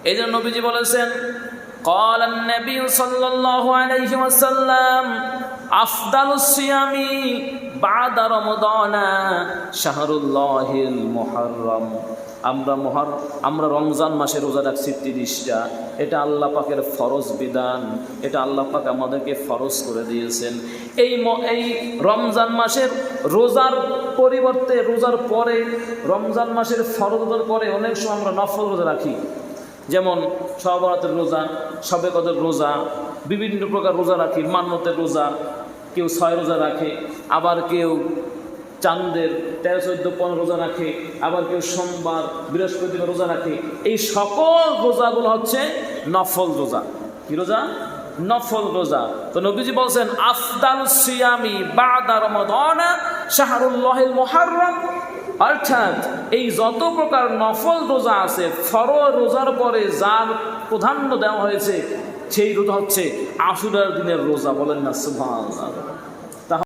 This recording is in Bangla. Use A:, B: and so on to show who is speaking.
A: এই জন্য নবীজি বলেছেন, قال النبي صلى الله عليه وسلم أفضل الصيام بعد رمضان شهر الله المحرم। আমরা রমজান মাসে রোজা রাখছি 30টা। এটা আল্লাহ পাকের ফরজ বিধান, এটা আল্লাহ পাক আমাদেরকে ফরজ করে দিয়েছেন। এই রমজান মাসের রোজার পরিবর্তে রোজার পরে, রমজান মাসের ফরজ রোজার পরে অনেক সময় আমরা নফল রোজা রাখি, যেমন শবে বরাতের রোজা, শবে কদর রোজা, বিভিন্ন প্রকার রোজা রাখি, মান্যতের রোজা, কেউ 6 রোজা রাখে, আবার কেউ চাঁদের 13, 14, 15 রোজা রাখে, আবার কেউ সোমবার, বৃহস্পতিবার রোজা রাখে। এই সকল রোজাগুলো হচ্ছে নফল রোজা। কি রোজা? নফল রোজা। তো নবীজি বলছেন আফদালুস সিয়ামি বাদা রমাদান শাহরুল্লাহিল মুহাররম, অর্থাৎ এই যত প্রকার নফল রোজা আছে, ফরজ রোজার পরে যার প্রাধান্য দেওয়া হয়েছে সেই রোজা হচ্ছে আশুরার দিনের রোজা। বলেন না সুবহানাল্লাহ।